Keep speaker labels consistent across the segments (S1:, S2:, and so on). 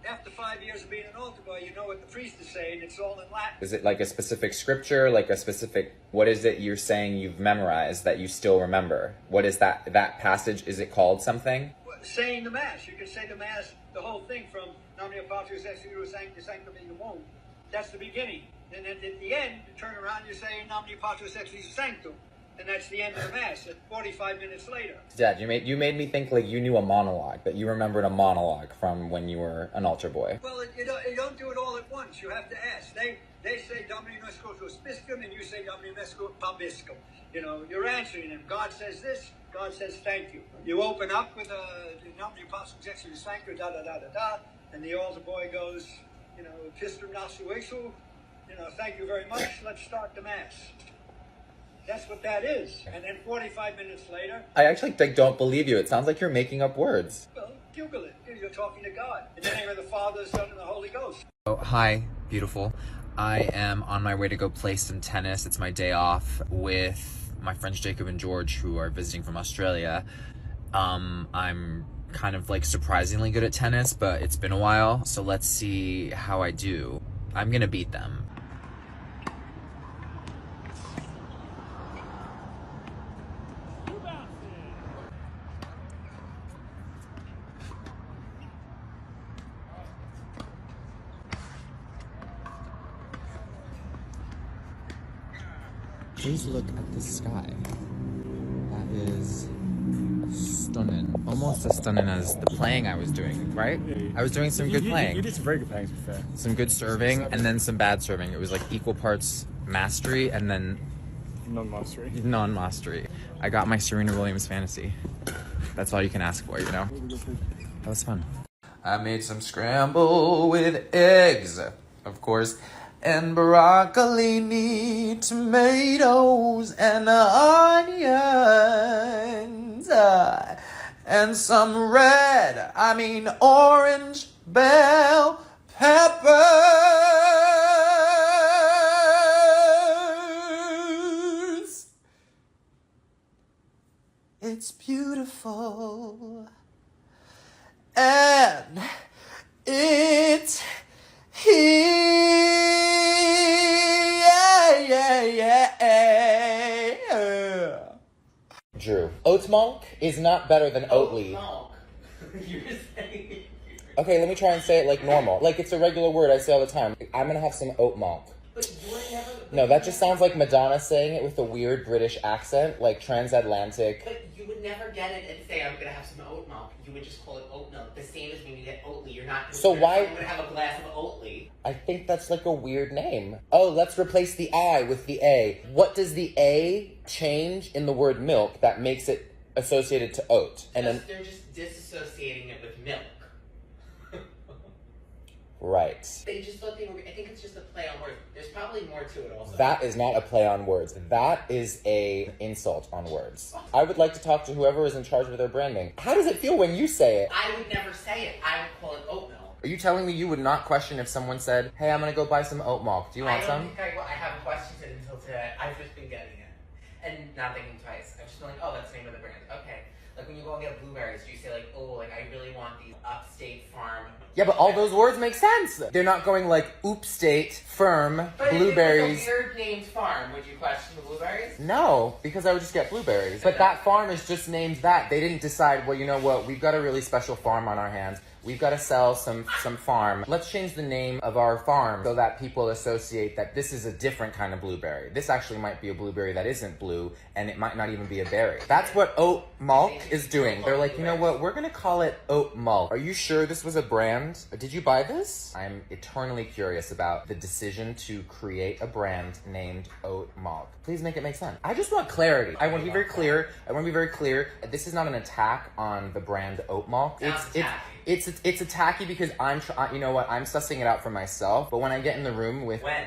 S1: after 5 years of being an altar boy, you know what the priest is saying. It's all in Latin.
S2: Is it like a specific scripture, like a specific, what is it you're saying you've memorized that you still remember? What is that passage? Is it called something?
S1: Saying the Mass. You can say the Mass, the whole thing from Nomine Patris et Filii Sancti Sanctorum. That's the beginning. And then at the end, you turn around, you say Nomine Patris et Filii Sanctum. And that's the end of the Mass, and 45 minutes later.
S2: Dad, you made me think like you knew a monologue, that you remembered a monologue from when you were an altar boy.
S1: Well, you don't do it all at once. You have to ask. They say Domini Nesco Piscum, and you say Domini Nesco Pabiscum. You know, you're answering them. God says this, God says thank you. You open up with a Nomine Patris et Filii Sancti, da da da da da, and the altar boy goes, you know, Pistum Nasuesu, you know, thank you very much, let's start the Mass. That's what that is. And then 45 minutes later...
S2: I actually don't believe you. It sounds like you're making up words.
S1: Well, Google it. You're talking to God. In the name of the Father, the Son, and the Holy Ghost.
S2: Oh, hi, beautiful. I am on my way to go play some tennis. It's my day off with my friends Jacob and George, who are visiting from Australia. I'm kind of like surprisingly good at tennis, but it's been a while. So let's see how I do. I'm gonna beat them. Please look at the sky. That is stunning. Almost as stunning as the playing I was doing, right? I was doing some good playing.
S3: You did some very good playing, to be fair.
S2: Some good serving, and then some bad serving. It was like equal parts mastery, and then
S3: non-mastery.
S2: Non-mastery. I got my Serena Williams fantasy. That's all you can ask for, you know? That was fun. I made some scramble with eggs, of course. And broccoli, tomatoes, and onions, and some orange bell peppers. It's beautiful, and it's here. Drew, Oatmalk is not better than Oatly.
S4: Oatmalk. You're saying.
S2: Okay, let me try and say it like normal. Like it's a regular word I say all the time. I'm gonna have some Oatmalk.
S4: But you're never.
S2: No, that just sounds like Madonna saying it with a weird British accent, like transatlantic.
S4: But you would never get it and say, I'm gonna have some oat milk. You would just call it oat milk. The same as when you get Oatly. You're not.
S2: So why?
S4: You would have a glass of Oatly.
S2: I think that's like a weird name. Oh, let's replace the I with the A. What does the A change in the word milk that makes it associated to oat? And then
S4: They're just disassociating it with milk.
S2: right.
S4: They just thought they were. I think it's just a play on words. There's probably more to it also.
S2: That is not a play on words. That is a insult on words. I would like to talk to whoever is in charge of their branding. How does it feel when you say it?
S4: I would never say it. I would call it oat milk.
S2: Are you telling me you would not question if someone said, hey, I'm gonna go buy some Oatmalk. Do you want some?
S4: I don't think I haven't questioned it until today. I've just been getting it. And not thinking twice. I've just been like, oh, that's the name of the brand. Okay. Like when you go and get blueberries, do you say like, oh, like I really want these upstate farm.
S2: Yeah, but all those words make sense. They're not going like oopstate, firm,
S4: But
S2: blueberries.
S4: If it was a weird named farm, would you question the blueberries?
S2: No, because I would just get blueberries. But that farm is just named that. They didn't decide, well, you know what, we've got a really special farm on our hands. We've got to sell some farm. Let's change the name of our farm so that people associate that this is a different kind of blueberry. This actually might be a blueberry that isn't blue, and it might not even be a berry. That's what Oatmalk is doing. They're like, you know what, we're gonna call it Oatmalk. Are you sure this was a brand? Did you buy this? I'm eternally curious about the decision to create a brand named Oatmalk. Please make it make sense. I just want clarity. I want to be very clear. This is not an attack on the brand Oatmalk. It's tacky because you know what, I'm sussing it out for myself, but when I get in the room with...
S4: When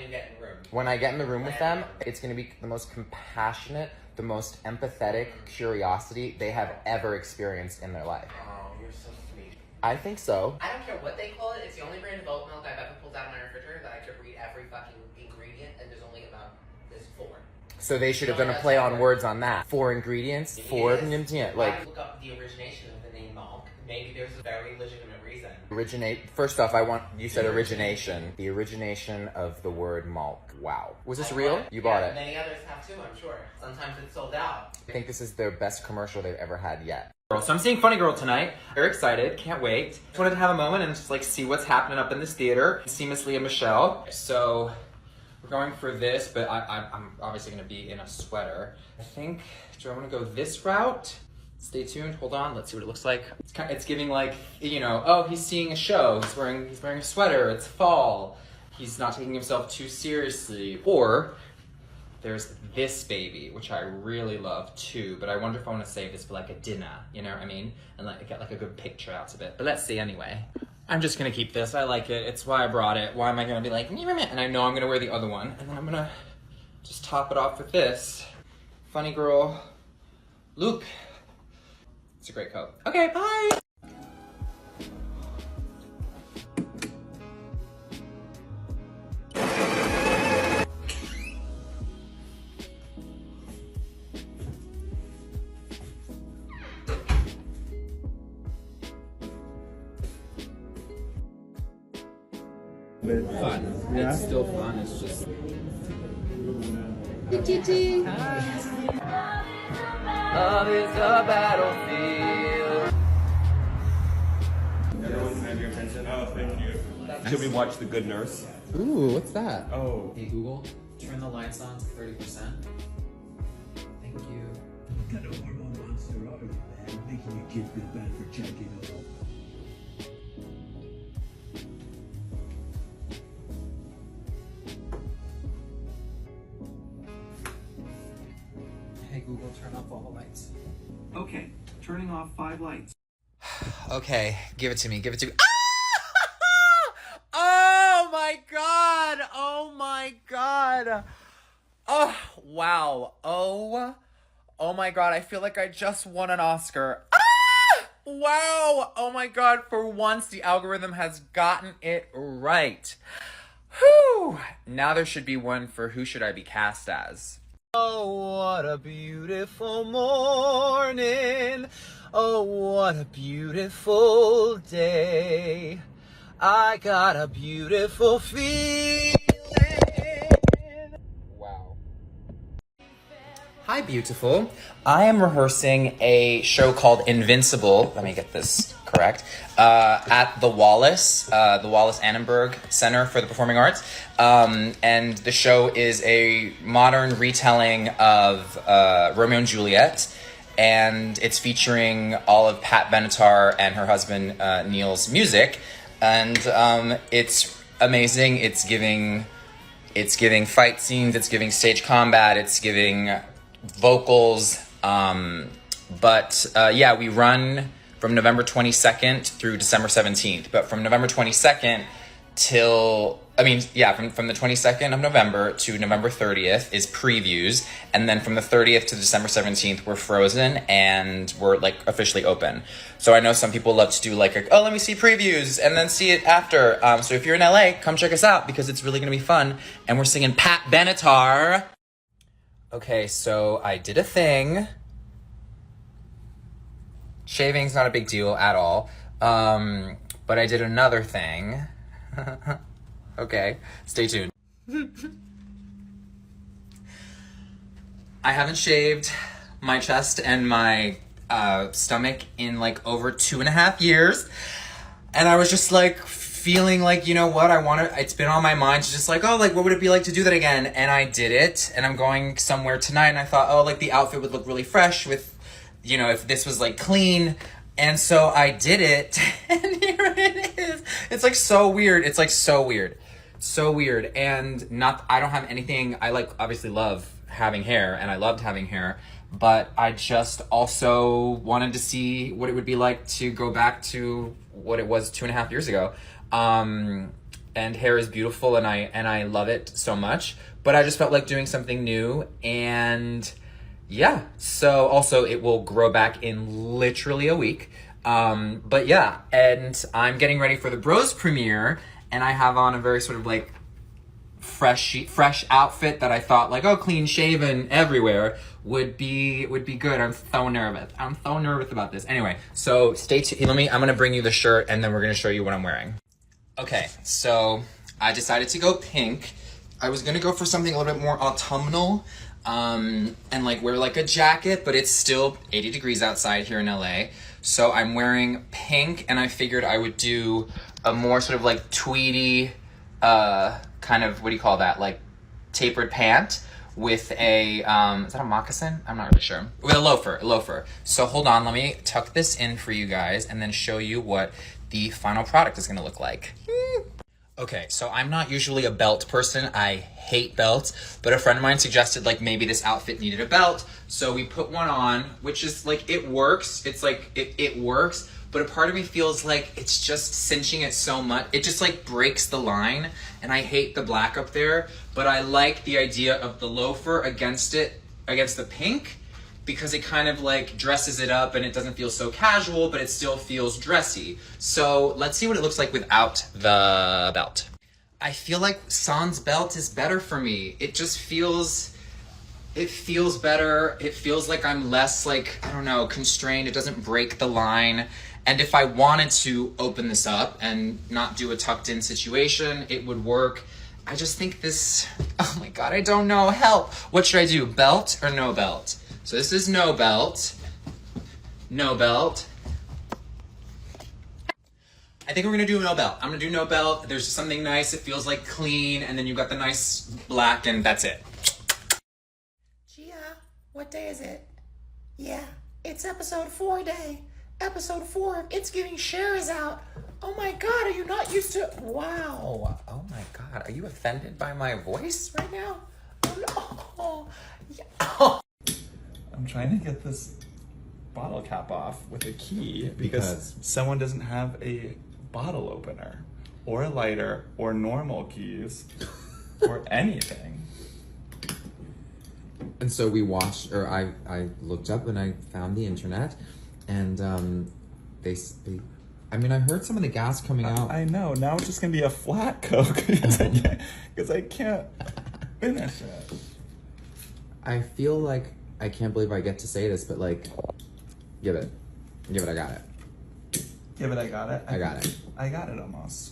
S4: you get in the room.
S2: When I get in the room with them, it's going to be the most compassionate, the most empathetic curiosity they have ever experienced in their life.
S4: Oh, you're so sweet.
S2: I think so.
S4: I don't care what they call it, it's the only brand of oat milk I've ever pulled out of my refrigerator that I could read every fucking ingredient, and there's only about this 4.
S2: So they should have done a play on words on that. 4 ingredients, 4 ingredients, like...
S4: Look up the origination of the name Malk. Maybe there's a very legitimate reason.
S2: First off, you said origination. The origination of the word malk. Wow. Was this real? You bought it.
S4: Many others have too, I'm sure. Sometimes it's sold out.
S2: I think this is their best commercial they've ever had yet. So I'm seeing Funny Girl tonight. Very excited, can't wait. Just wanted to have a moment and just like see what's happening up in this theater. See Miss Leah Michelle. So we're going for this, but I'm obviously gonna be in a sweater. I think, do I wanna go this route? Stay tuned, hold on, let's see what it looks like. It's giving like, you know, oh, he's seeing a show, he's wearing a sweater, it's fall. He's not taking himself too seriously. Or there's this baby, which I really love too, but I wonder if I want to save this for like a dinner, you know what I mean? And like get like a good picture out of it. But let's see anyway. I'm just gonna keep this, I like it, it's why I brought it. Why am I gonna be like, and I know I'm gonna wear the other one, and then I'm gonna just top it off with this. Funny Girl Luke. It's a great coat. Okay, bye! Fun.
S3: Yeah?
S2: It's still fun, it's just... Love is a battlefield.
S5: Everyone have your attention. Oh, thank you. Should we watch The Good Nurse?
S2: Ooh, what's that?
S5: Oh.
S2: Hey Google, turn the lights on to 30%. Thank you.
S6: Got a hormone monster out of you, man, making your kid feel bad for checking out.
S2: Hey Google, turn off all the lights.
S6: Okay, turning off 5 lights.
S2: Okay, give it to me, give it to me. Oh my god! Oh my god! Oh, wow. Oh my god, I feel like I just won an Oscar. Wow! Oh my god, for once the algorithm has gotten it right. Whew! Now there should be one for Who Should I Be Cast As? Oh, what a beautiful morning. Oh, what a beautiful day. I got a beautiful feeling. Wow. Hi, beautiful. I am rehearsing a show called Invincible. Let me get this correct. At the Wallace Annenberg Center for the Performing Arts. And the show is a modern retelling of Romeo and Juliet. And it's featuring all of Pat Benatar and her husband Neil's music. And it's amazing. It's giving fight scenes, it's giving stage combat, it's giving vocals. But we run from November 22nd through December 17th. But from November 22nd from the 22nd of November to November 30th is previews. And then from the 30th to December 17th, we're frozen and we're like officially open. So I know some people love to do like, let me see previews and then see it after. So if you're in LA, come check us out because it's really gonna be fun. And we're singing Pat Benatar. Okay, so I did a thing. Shaving's not a big deal at all. But I did another thing. Okay, stay tuned. I haven't shaved my chest and my stomach in like over 2.5 years. And I was just like feeling like, you know what, it's been on my mind to just like, what would it be like to do that again? And I did it, and I'm going somewhere tonight, and I thought, the outfit would look really fresh with, if this was like clean. And so I did it, and here it is. It's like so weird. It's like so weird. So weird. And I don't have anything, I obviously love having hair, and I loved having hair, but I just also wanted to see what it would be like to go back to what it was 2.5 years ago. And hair is beautiful, and I love it so much, but I just felt like doing something new. And yeah, so also it will grow back in literally a week. But yeah, and I'm getting ready for the Bros premiere, and I have on a very sort of like fresh outfit that I thought like, oh, clean shaven everywhere would be good. I'm so nervous. I'm so nervous about this. Anyway, so stay tuned. I'm gonna bring you the shirt and then we're gonna show you what I'm wearing. Okay, so I decided to go pink. I was gonna go for something a little bit more autumnal, and like wear like a jacket, but it's still 80 degrees outside here in LA. So I'm wearing pink, and I figured I would do a more sort of like tweedy, kind of, what do you call that? Like tapered pant with a, is that a moccasin? I'm not really sure. With a loafer. So hold on, let me tuck this in for you guys and then show you what the final product is gonna look like. Okay, so I'm not usually a belt person. I hate belts, but a friend of mine suggested like maybe this outfit needed a belt. So we put one on, which is like, it works. It's like, it works, but a part of me feels like it's just cinching it so much. It just like breaks the line, and I hate the black up there, but I like the idea of the loafer against the pink, because it kind of like dresses it up and it doesn't feel so casual, but it still feels dressy. So let's see what it looks like without the belt. I feel like sans belt is better for me. It just feels, it feels better. It feels like I'm less like, I don't know, constrained. It doesn't break the line. And if I wanted to open this up and not do a tucked in situation, it would work. I just think this, oh my God, I don't know, help. What should I do, belt or no belt? So this is no belt. No belt. I think we're gonna do no belt. I'm gonna do no belt. There's just something nice. It feels like clean, and then you've got the nice black, and that's it.
S7: Gia, what day is it? Yeah, it's episode 4 day. Episode 4 of It's Giving Share is out. Oh my God, are you not used to, wow.
S2: Oh my God, are you offended by my voice right now?
S7: Oh no.
S2: Yeah.
S3: I'm trying to get this bottle cap off with a key because someone doesn't have a bottle opener or a lighter or normal keys or anything.
S2: And so we watched, or I looked up and I found the internet, and I mean, I heard some of the gas coming out.
S3: I know, now it's just gonna be a flat Coke because I can't finish it.
S2: I feel like, I can't believe I get to say this, but like, give it, I got it.
S3: Give it, I got it.
S2: I got it.
S3: I got it almost.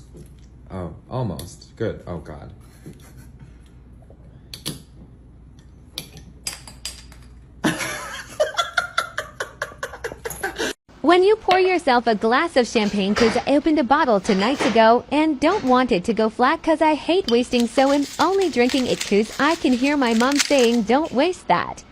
S2: Oh, almost. Good. Oh God.
S8: When you pour yourself a glass of champagne cause I opened a bottle 2 nights ago and don't want it to go flat cause I hate wasting, so I'm only drinking it cause I can hear my mom saying don't waste that.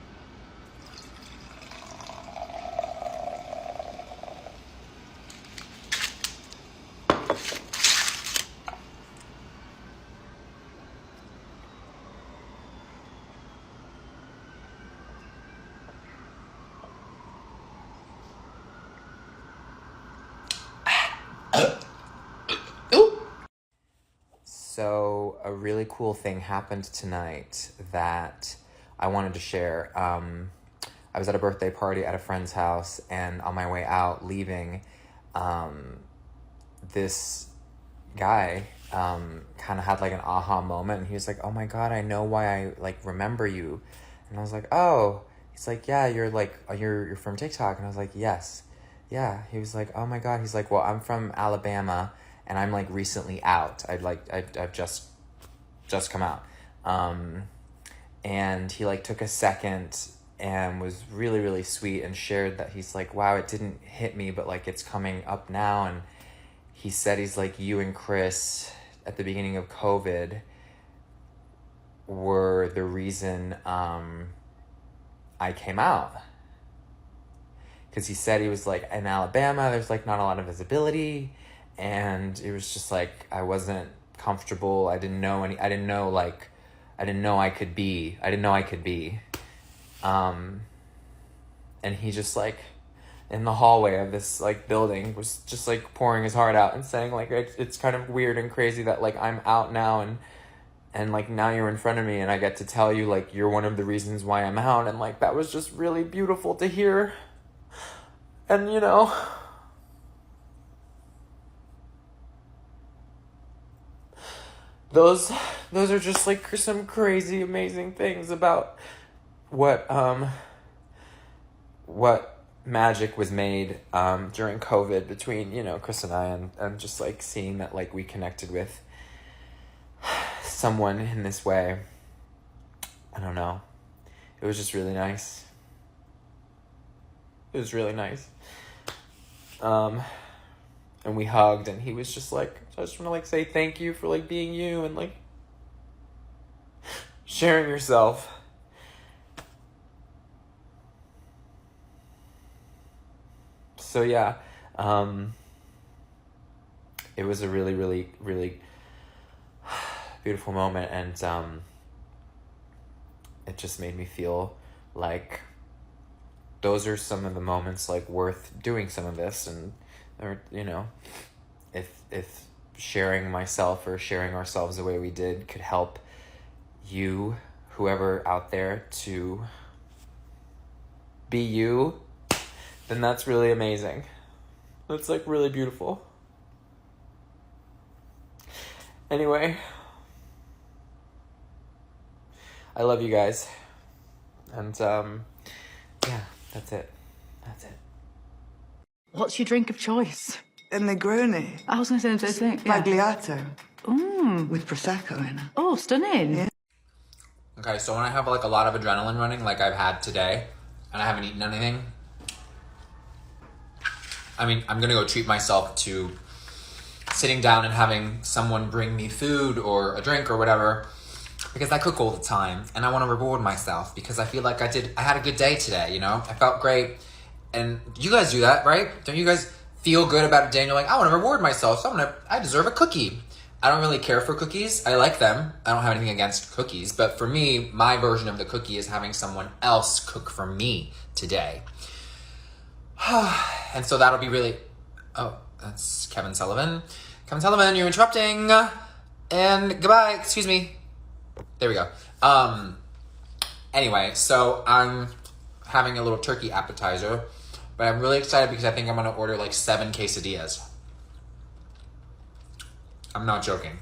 S2: So a really cool thing happened tonight that I wanted to share. I was at a birthday party at a friend's house, and on my way out, leaving, this guy kind of had like an aha moment, and he was like, "Oh my God, I know why I like remember you." And I was like, "Oh." He's like, "Yeah, you're like you're from TikTok." And I was like, "Yes." Yeah. He was like, "Oh my God." He's like, "Well, I'm from Alabama, and I'm like recently out. I've just come out." And he like took a second and was really, really sweet and shared that he's like, "Wow, it didn't hit me, but like it's coming up now." And he said he's like, "You and Chris at the beginning of COVID were the reason I came out." Because he said he was like in Alabama, there's like not a lot of visibility, and it was just like I wasn't comfortable. I didn't know I could be. And he just like in the hallway of this like building was just like pouring his heart out and saying like it's kind of weird and crazy that like I'm out now, and like now you're in front of me and I get to tell you like you're one of the reasons why I'm out. And like that was just really beautiful to hear. And you know, those those are just like some crazy, amazing things about what magic was made during COVID between, you know, Chris and I, and just like seeing that like we connected with someone in this way. I don't know. It was just really nice. It was really nice. And we hugged, and he was just like, I just want to like say thank you for like being you and like sharing yourself. So yeah, it was a really, really, really beautiful moment, and it just made me feel like those are some of the moments like worth doing some of this, and or you know, if sharing myself or sharing ourselves the way we did could help you, whoever out there, to be you, then that's really amazing. That's like really beautiful. Anyway, I love you guys, and yeah, that's it.
S9: What's your drink of choice?
S10: A Negroni.
S9: I was going to say the same thing. Yeah.
S10: Magliato. With Prosecco in it.
S9: Oh, stunning.
S10: Yeah.
S2: Okay, so when I have like a lot of adrenaline running, like I've had today, and I haven't eaten anything, I mean, I'm gonna go treat myself to sitting down and having someone bring me food or a drink or whatever, because I cook all the time, and I want to reward myself because I feel like I had a good day today, you know? I felt great, and you guys do that, right? Don't you guys feel good about a day and you're like, I want to reward myself, so I deserve a cookie. I don't really care for cookies. I like them. I don't have anything against cookies, but for me, my version of the cookie is having someone else cook for me today. And so that'll be really... Oh, that's Kevin Sullivan. Kevin Sullivan, you're interrupting. And goodbye, excuse me. There we go. Anyway, so I'm having a little turkey appetizer, but I'm really excited because I think I'm going to order like 7 quesadillas. I'm not joking.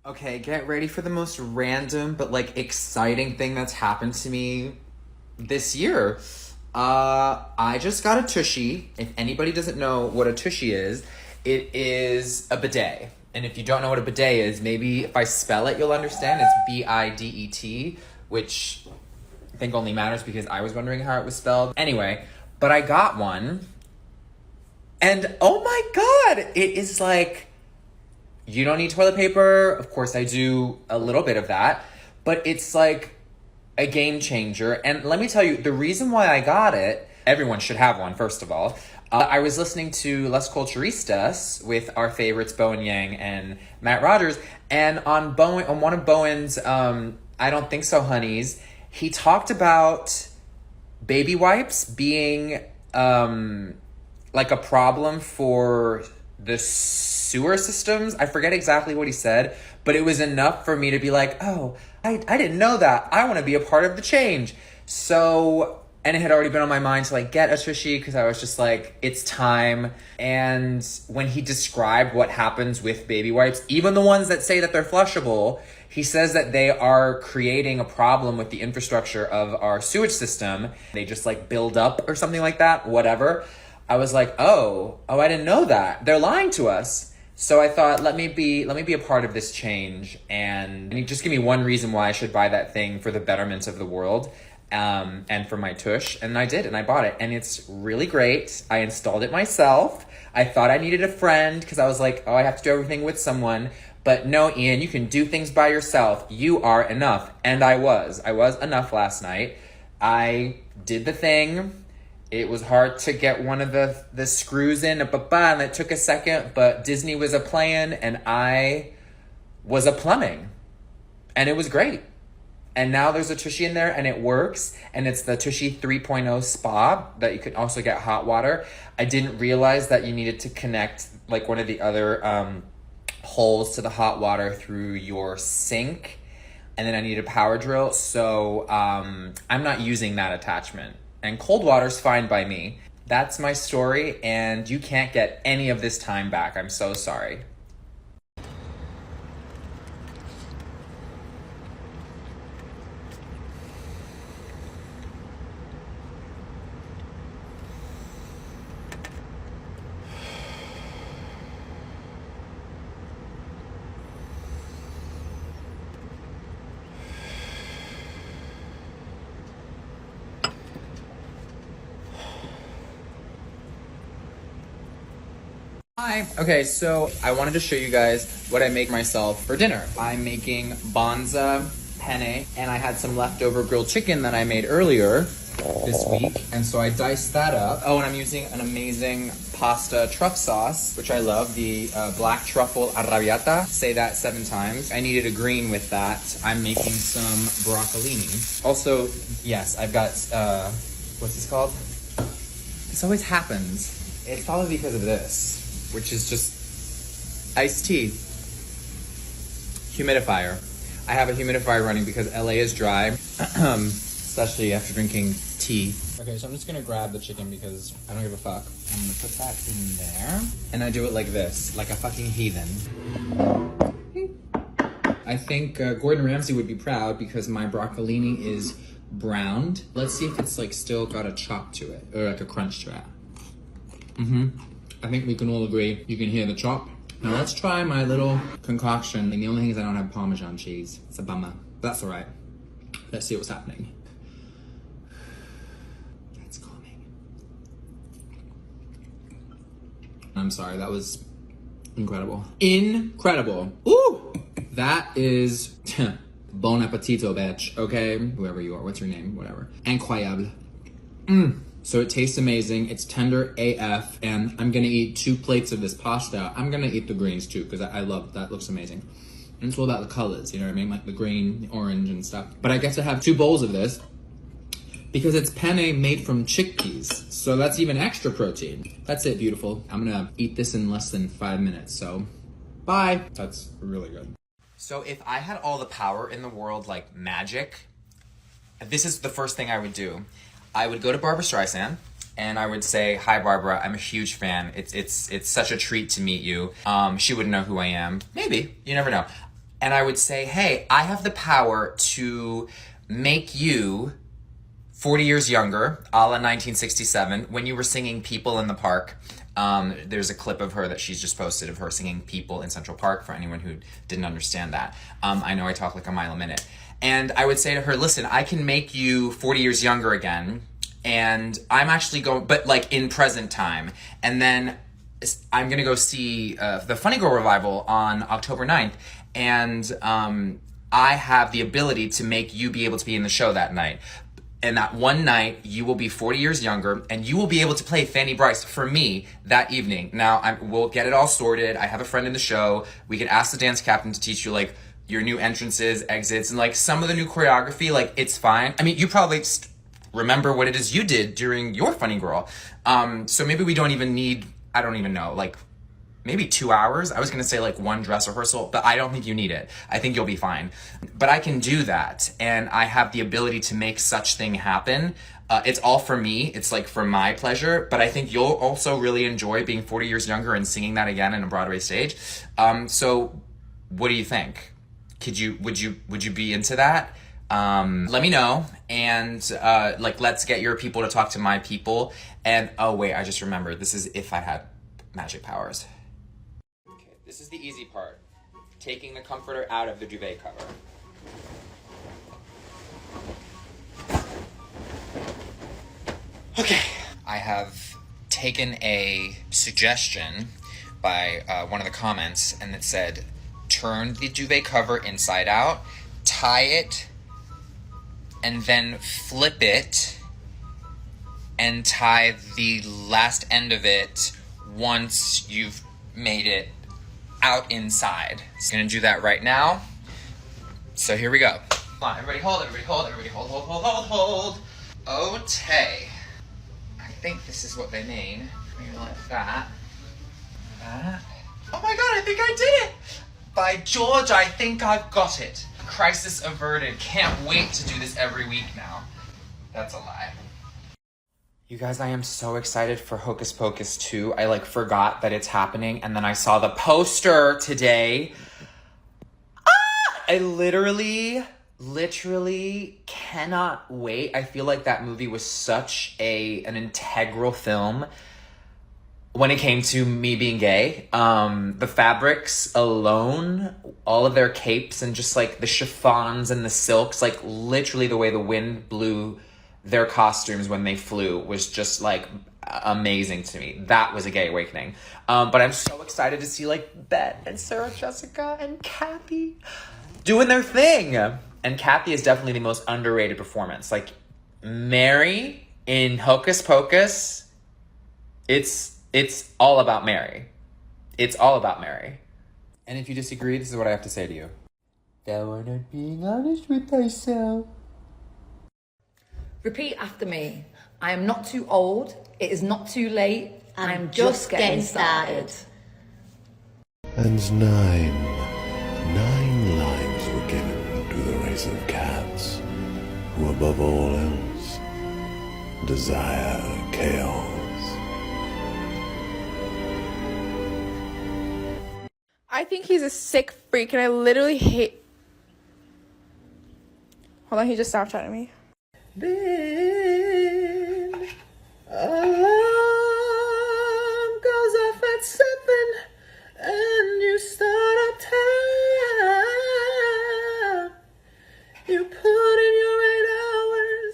S2: Okay, get ready for the most random but like exciting thing that's happened to me this year. I just got a tushy. If anybody doesn't know what a tushy is, it is a bidet. And if you don't know what a bidet is, maybe if I spell it, you'll understand. It's B-I-D-E-T, which I think only matters because I was wondering how it was spelled. Anyway, but I got one. And oh my God, it is like, you don't need toilet paper. Of course I do a little bit of that, but it's like a game changer. And let me tell you, the reason why I got it, everyone should have one, first of all. I was listening to Les Culturistas with our favorites, Bowen Yang and Matt Rogers. And on one of Bowen's I Don't Think So Honeys, he talked about baby wipes being like a problem for the sewer systems. I forget exactly what he said, but it was enough for me to be like, oh, I didn't know that. I want to be a part of the change. So, and it had already been on my mind to like get a tushy because I was just like, it's time. And when he described what happens with baby wipes, even the ones that say that they're flushable, he says that they are creating a problem with the infrastructure of our sewage system. They just like build up or something like that, whatever. I was like, oh, I didn't know that. They're lying to us. So I thought, let me be a part of this change, and just give me one reason why I should buy that thing for the betterment of the world, and for my tush. And I did, and I bought it, and it's really great. I installed it myself. I thought I needed a friend because I was like, oh, I have to do everything with someone. But no, Ian, you can do things by yourself. You are enough. And I was enough last night. I did the thing. It was hard to get one of the screws in, and it took a second, but Disney was a playing and I was a plumbing, and it was great. And now there's a tushy in there and it works, and it's the Tushy 3.0 Spa that you can also get hot water. I didn't realize that you needed to connect like one of the other holes to the hot water through your sink, and then I need a power drill, so I'm not using that attachment. And cold water's fine by me. That's my story, and you can't get any of this time back. I'm so sorry. Hi. Okay, so I wanted to show you guys what I make myself for dinner. I'm making bonza penne, and I had some leftover grilled chicken that I made earlier this week, and so I diced that up. Oh, and I'm using an amazing pasta truff sauce, which I love, the black truffle arrabbiata. Say that 7 times. I needed a green with that. I'm making some broccolini. Also, yes, I've got, what's this called? This always happens. It's probably because of this, which is just iced tea. Humidifier. I have a humidifier running because LA is dry, especially after drinking tea. Okay, so I'm just gonna grab the chicken because I don't give a fuck. I'm gonna put that in there, and I do it like this, like a fucking heathen. I think Gordon Ramsay would be proud because my broccolini is browned. Let's see if it's like still got a chop to it, or like a crunch to it. I think we can all agree you can hear the chop. Now let's try my little concoction. And the only thing is I don't have Parmesan cheese. It's a bummer. That's all right. Let's see what's happening. That's calming. I'm sorry, that was incredible. Incredible. Ooh! That is bon appetito, bitch, okay? Whoever you are, what's your name? Whatever. Incroyable. So it tastes amazing, it's tender AF, and I'm gonna eat 2 plates of this pasta. I'm gonna eat the greens too, because I love that, looks amazing. And it's all about the colors, you know what I mean? Like the green, the orange and stuff. But I get to have 2 bowls of this, because it's penne made from chickpeas. So that's even extra protein. That's it, beautiful. I'm gonna eat this in less than 5 minutes, so bye. That's really good. So if I had all the power in the world, like magic, this is the first thing I would do. I would go to Barbra Streisand and I would say, "Hi, Barbara, I'm a huge fan. It's such a treat to meet you." She wouldn't know who I am. Maybe, you never know. And I would say, "Hey, I have the power to make you 40 years younger, a la 1967, when you were singing People in the Park." There's a clip of her that she's just posted of her singing People in Central Park for anyone who didn't understand that. I know I talk like a mile a minute. And I would say to her, "Listen, I can make you 40 years younger again, and I'm actually going, but like in present time. And then I'm gonna go see the Funny Girl revival on October 9th, and I have the ability to make you be able to be in the show that night. And that one night, you will be 40 years younger, and you will be able to play Fanny Bryce for me that evening. Now, we'll get it all sorted. I have a friend in the show. We can ask the dance captain to teach you, like, your new entrances, exits, and, like, some of the new choreography. Like, it's fine. I mean, you probably remember what it is you did during your Funny Girl. So maybe we don't even need, I don't even know, like, maybe 2 hours. I was gonna say like 1 dress rehearsal, but I don't think you need it. I think you'll be fine. But I can do that, and I have the ability to make such thing happen. It's all for me. It's like for my pleasure, but I think you'll also really enjoy being 40 years younger and singing that again in a Broadway stage. So what do you think? Would you be into that? Let me know, and like, let's get your people to talk to my people. And oh wait, I just remembered, this is if I had magic powers. Okay, this is the easy part. Taking the comforter out of the duvet cover. Okay, I have taken a suggestion by one of the comments, and it said, turn the duvet cover inside out, tie it, and then flip it, and tie the last end of it once you've made it out inside. So I'm gonna do that right now. So here we go. Come on, everybody hold, everybody hold, everybody hold, hold, hold, hold, hold. Okay. I think this is what they mean. Maybe like that. That. Oh my god, I think I did it! By George, I think I've got it. Crisis averted. Can't wait to do this every week now. That's a lie. You guys, I am so excited for Hocus Pocus 2. I like forgot that it's happening, and then I saw the poster today. I literally cannot wait. I feel like that movie was such an integral film when it came to me being gay. The fabrics alone, all of their capes, and just like the chiffons and the silks, like literally the way the wind blew their costumes when they flew was just like amazing to me. That was a gay awakening. But I'm so excited to see like Bet and Sarah Jessica and Kathy doing their thing. And Kathy is definitely the most underrated performance. Like Mary in Hocus Pocus, it's all about Mary. It's all about Mary. And if you disagree, this is what I have to say to you. Thou art not being honest with thyself.
S9: Repeat after me. I am not too old. It is not too late.
S11: I'm just getting started.
S6: And nine lives were given to the race of cats, who above all else desire chaos.
S12: I think he's a sick freak, and I literally hate... Hold on, he just Snapchatted me.
S7: Then alarm goes off at 7 and you start up time. You put in your 8 hours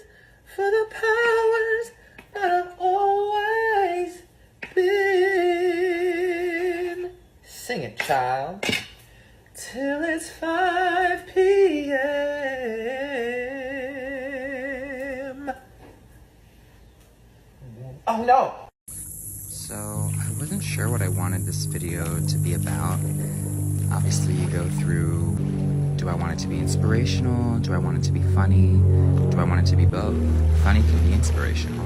S7: for the powers that have always been. Sing it, child. Till it's 5 p.m. Oh no!
S2: So, I wasn't sure what I wanted this video to be about. Obviously, you go through, do I want it to be inspirational? Do I want it to be funny? Do I want it to be both? Funny can be inspirational.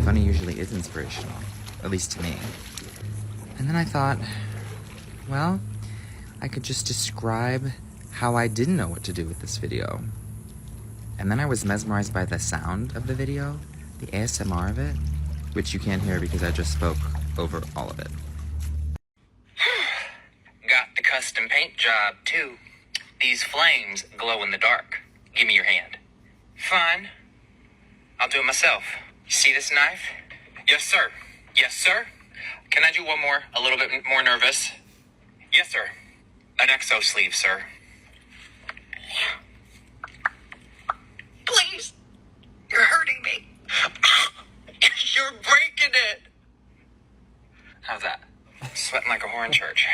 S2: Funny usually is inspirational, at least to me. And then I thought, well, I could just describe how I didn't know what to do with this video. And then I was mesmerized by the sound of the video, the ASMR of it, which you can't hear because I just spoke over all of it.
S4: Got the custom paint job, too. These flames glow in the dark. Give me your hand. Fine. I'll do it myself. You see this knife? Yes, sir. Yes, sir. Can I do one more? A little bit more nervous. Yes, sir. An exo sleeve, sir. Please. You're hurting me. You're breaking it. How's that? Sweating like a whore in church.